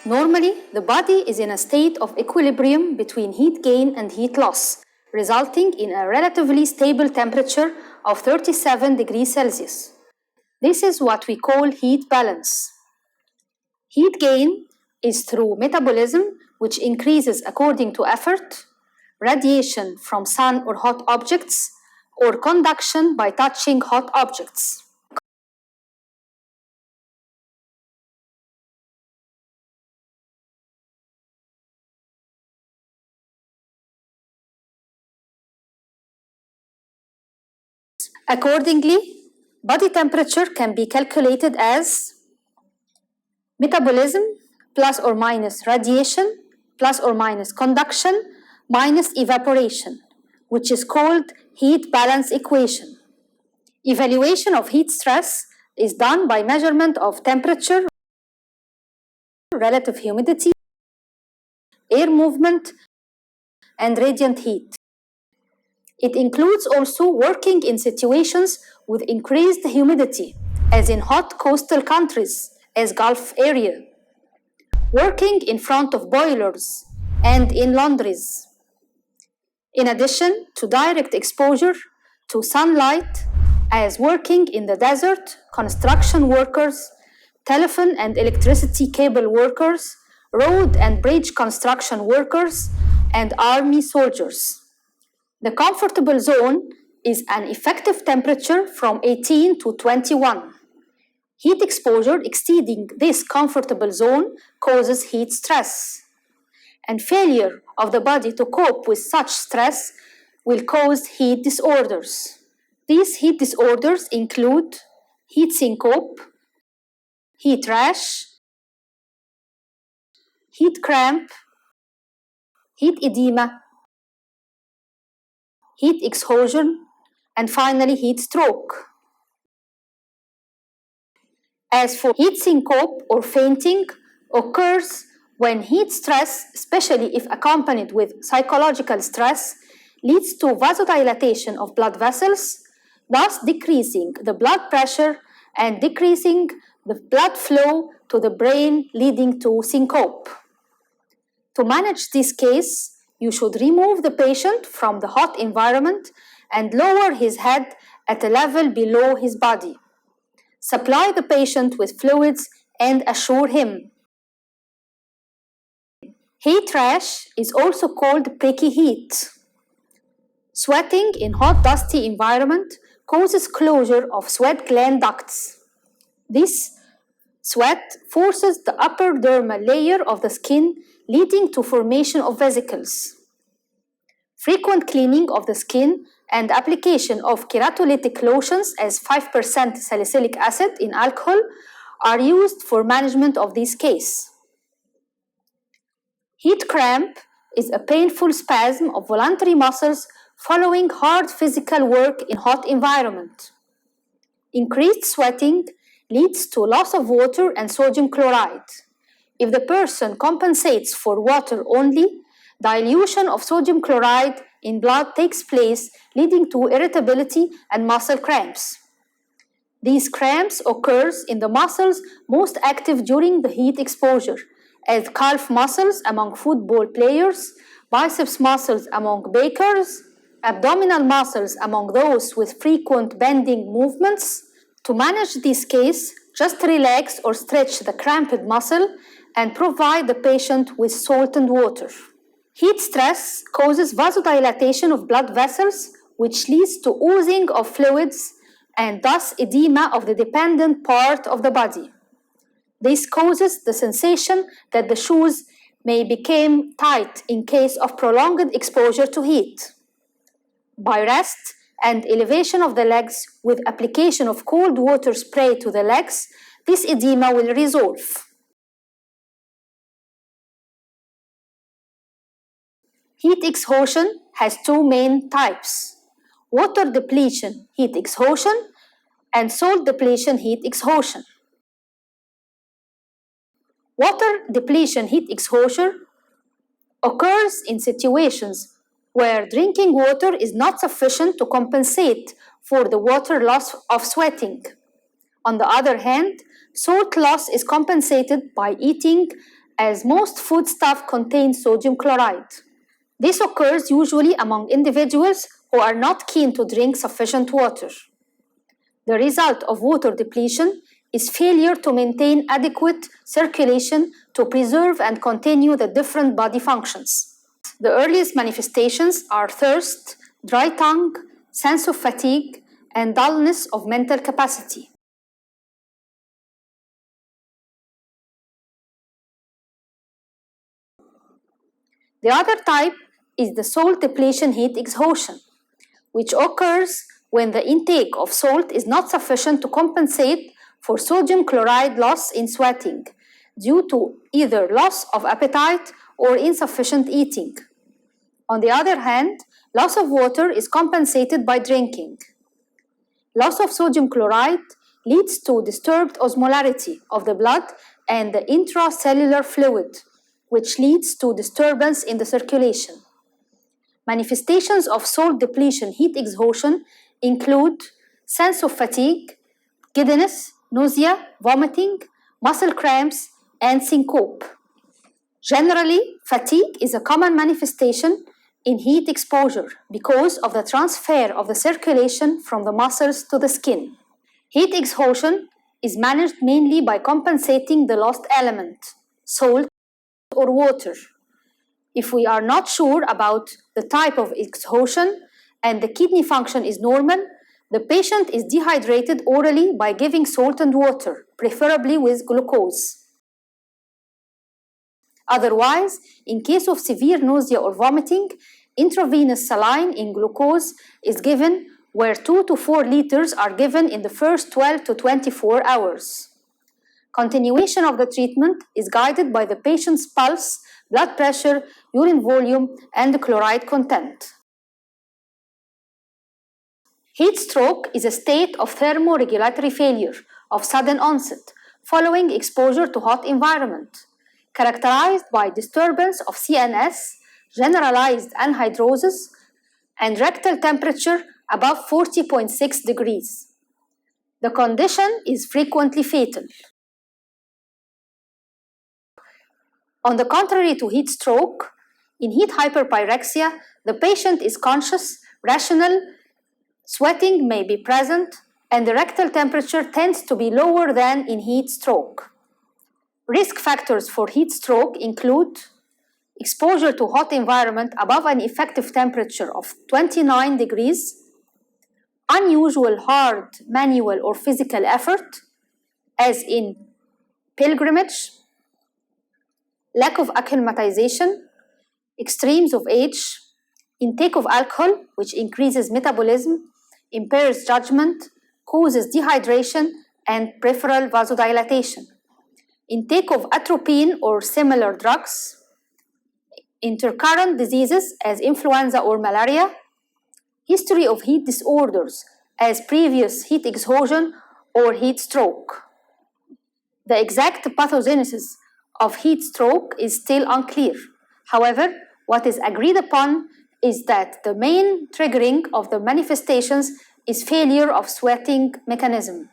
Normally, the body is in a state of equilibrium between heat gain and heat loss, resulting in a relatively stable temperature of 37 degrees Celsius. This is what we call heat balance. Heat gain is through metabolism, which increases according to effort, radiation from sun or hot objects, or conduction by touching hot objects. Accordingly, body temperature can be calculated as metabolism plus or minus radiation plus or minus conduction minus evaporation, which is called heat balance equation. Evaluation of heat stress is done by measurement of temperature, relative humidity, air movement, and radiant heat. It includes also working in situations with increased humidity, as in hot coastal countries, as Gulf area, working in front of boilers and in laundries. In addition to direct exposure to sunlight, as working in the desert, construction workers, telephone and electricity cable workers, road and bridge construction workers, and army soldiers. The comfortable zone is an effective temperature from 18 to 21. Heat exposure exceeding this comfortable zone causes heat stress, and failure of the body to cope with such stress will cause heat disorders. These heat disorders include heat syncope, heat rash, heat cramp, heat edema, heat exhaustion, and finally heat stroke. As for heat syncope or fainting, occurs when heat stress, especially if accompanied with psychological stress, leads to vasodilatation of blood vessels, thus decreasing the blood pressure and decreasing the blood flow to the brain, leading to syncope. To manage this case, you should remove the patient from the hot environment and lower his head at a level below his body. Supply the patient with fluids and assure him. Heat rash is also called pricky heat. Sweating in hot, dusty environment causes closure of sweat gland ducts. This sweat forces the upper dermal layer of the skin, leading to formation of vesicles. Frequent cleaning of the skin and application of keratolytic lotions as 5% salicylic acid in alcohol are used for management of this case. Heat cramp is a painful spasm of voluntary muscles following hard physical work in hot environment. Increased sweating leads to loss of water and sodium chloride. If the person compensates for water only, dilution of sodium chloride in blood takes place, leading to irritability and muscle cramps. These cramps occurs in the muscles most active during the heat exposure, as calf muscles among football players, biceps muscles among bakers, abdominal muscles among those with frequent bending movements. To manage this case, just relax or stretch the cramped muscle and provide the patient with salt and water. Heat stress causes vasodilatation of blood vessels, which leads to oozing of fluids and thus edema of the dependent part of the body. This causes the sensation that the shoes may become tight in case of prolonged exposure to heat. By rest and elevation of the legs with application of cold water spray to the legs, this edema will resolve. Heat exhaustion has two main types: water depletion heat exhaustion and salt depletion heat exhaustion. Water depletion heat exhaustion occurs in situations where drinking water is not sufficient to compensate for the water loss of sweating. On the other hand, salt loss is compensated by eating as most foodstuff contains sodium chloride. This occurs usually among individuals who are not keen to drink sufficient water. The result of water depletion is failure to maintain adequate circulation to preserve and continue the different body functions. The earliest manifestations are thirst, dry tongue, sense of fatigue, and dullness of mental capacity. The other type is the salt depletion heat exhaustion, which occurs when the intake of salt is not sufficient to compensate for sodium chloride loss in sweating due to either loss of appetite or insufficient eating. On the other hand, loss of water is compensated by drinking. Loss of sodium chloride leads to disturbed osmolarity of the blood and the intracellular fluid, which leads to disturbance in the circulation. Manifestations of salt depletion heat exhaustion include sense of fatigue, giddiness, nausea, vomiting, muscle cramps, and syncope. Generally, fatigue is a common manifestation in heat exposure because of the transfer of the circulation from the muscles to the skin. Heat exhaustion is managed mainly by compensating the lost element, salt or water. If we are not sure about the type of exhaustion and the kidney function is normal, the patient is dehydrated orally by giving salt and water, preferably with glucose. Otherwise, in case of severe nausea or vomiting, intravenous saline in glucose is given where 2 to 4 liters are given in the first 12 to 24 hours. Continuation of the treatment is guided by the patient's pulse, blood pressure, urine volume, and chloride content. Heat stroke is a state of thermoregulatory failure of sudden onset following exposure to hot environment, characterized by disturbance of CNS, generalized anhidrosis, and rectal temperature above 40.6 degrees. The condition is frequently fatal. On the contrary to heat stroke, in heat hyperpyrexia, the patient is conscious, rational, sweating may be present, and the rectal temperature tends to be lower than in heat stroke. Risk factors for heat stroke include exposure to hot environment above an effective temperature of 29 degrees, unusual hard manual or physical effort, as in pilgrimage, lack of acclimatization, extremes of age, intake of alcohol, which increases metabolism, impairs judgment, causes dehydration, and peripheral vasodilatation. Intake of atropine or similar drugs, intercurrent diseases as influenza or malaria, history of heat disorders as previous heat exhaustion or heat stroke. The exact pathogenesis of heat stroke is still unclear. However, what is agreed upon is that the main triggering of the manifestations is failure of sweating mechanism.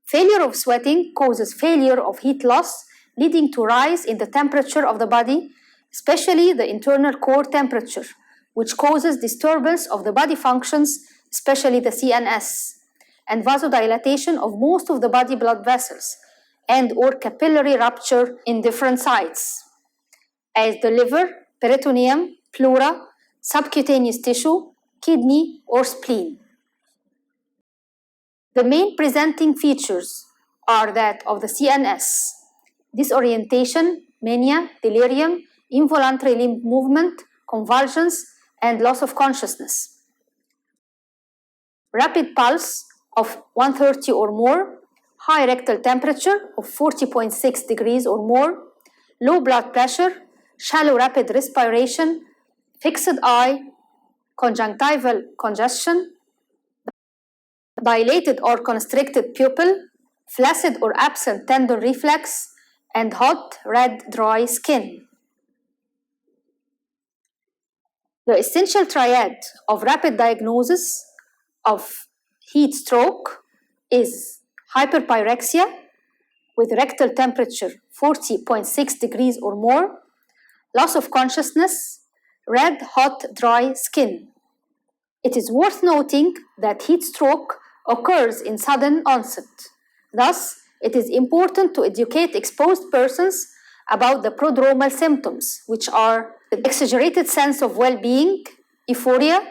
Failure of sweating causes failure of heat loss, leading to rise in the temperature of the body, especially the internal core temperature, which causes disturbance of the body functions, especially the CNS, and vasodilatation of most of the body blood vessels, and or capillary rupture in different sites, as the liver, peritoneum, pleura, subcutaneous tissue, kidney, or spleen. The main presenting features are that of the CNS, disorientation, mania, delirium, involuntary limb movement, convulsions, and loss of consciousness. Rapid pulse of 130 or more, high rectal temperature of 40.6 degrees or more, low blood pressure, shallow rapid respiration, fixed eye, conjunctival congestion, dilated or constricted pupil, flaccid or absent tendon reflex, and hot, red, dry skin. The essential triad of rapid diagnosis of heat stroke is hyperpyrexia, with rectal temperature 40.6 degrees or more, loss of consciousness, red, hot, dry skin. It is worth noting that heat stroke occurs in sudden onset. Thus, it is important to educate exposed persons about the prodromal symptoms, which are the exaggerated sense of well-being, euphoria,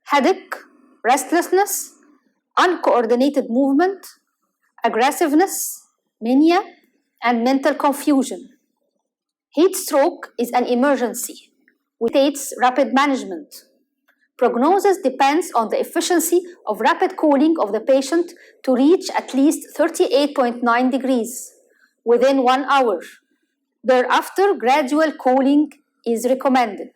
headache, restlessness, uncoordinated movement, aggressiveness, mania, and mental confusion. Heat stroke is an emergency which takes rapid management. Prognosis depends on the efficiency of rapid cooling of the patient to reach at least 38.9 degrees within 1 hour. Thereafter, gradual cooling is recommended.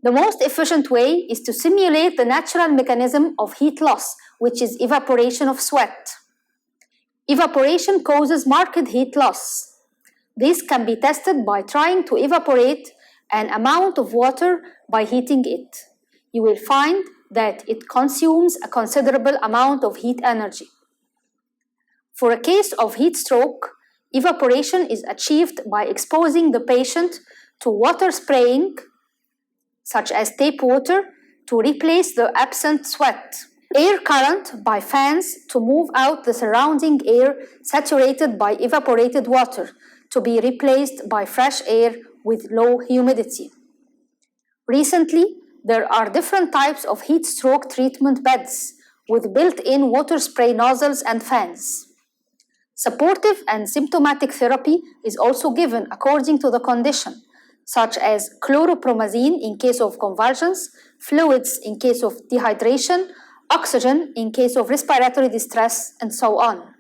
The most efficient way is to simulate the natural mechanism of heat loss, which is evaporation of sweat. Evaporation causes marked heat loss. This can be tested by trying to evaporate an amount of water by heating it. You will find that it consumes a considerable amount of heat energy. For a case of heat stroke, evaporation is achieved by exposing the patient to water spraying, such as tape water, to replace the absent sweat. Air current by fans to move out the surrounding air saturated by evaporated water, to be replaced by fresh air with low humidity. Recently, there are different types of heat stroke treatment beds with built-in water spray nozzles and fans. Supportive and symptomatic therapy is also given according to the condition, such as chloropromazine in case of convulsions, fluids in case of dehydration, oxygen in case of respiratory distress, and so on.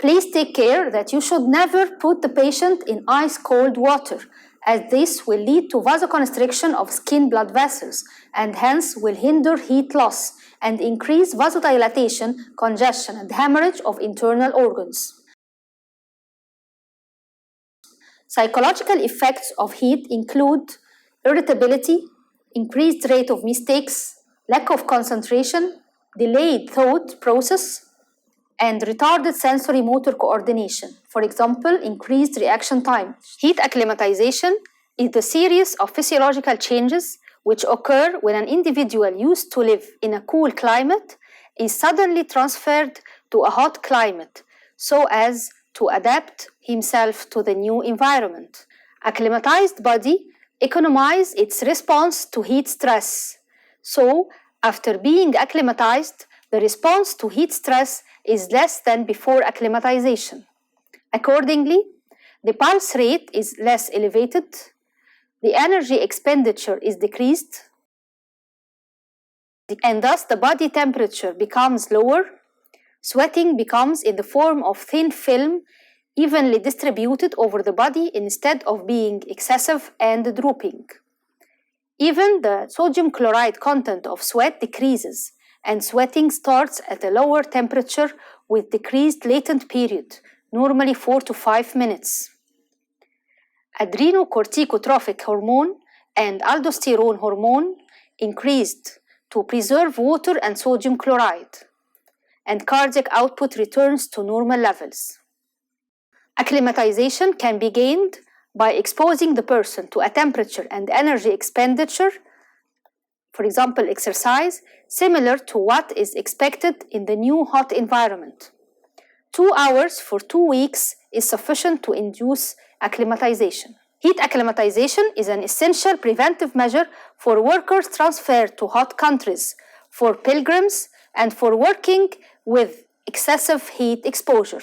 Please take care that you should never put the patient in ice-cold water, as this will lead to vasoconstriction of skin blood vessels and hence will hinder heat loss and increase vasodilatation, congestion, and hemorrhage of internal organs. Psychological effects of heat include irritability, increased rate of mistakes, lack of concentration, delayed thought process, and retarded sensory motor coordination. For example, increased reaction time. Heat acclimatization is the series of physiological changes which occur when an individual used to live in a cool climate is suddenly transferred to a hot climate so as to adapt himself to the new environment. Acclimatized body economizes its response to heat stress. So, after being acclimatized, the response to heat stress is less than before acclimatization. Accordingly, the pulse rate is less elevated, the energy expenditure is decreased, and thus the body temperature becomes lower. Sweating becomes in the form of thin film evenly distributed over the body instead of being excessive and drooping. Even the sodium chloride content of sweat decreases, and sweating starts at a lower temperature with decreased latent period, normally 4 to 5 minutes. Adrenocorticotrophic hormone and aldosterone hormone increased to preserve water and sodium chloride, and cardiac output returns to normal levels. Acclimatization can be gained by exposing the person to a temperature and energy expenditure, for example, exercise, similar to what is expected in the new hot environment. 2 hours for 2 weeks is sufficient to induce acclimatization. Heat acclimatization is an essential preventive measure for workers transferred to hot countries, for pilgrims, and for working with excessive heat exposure.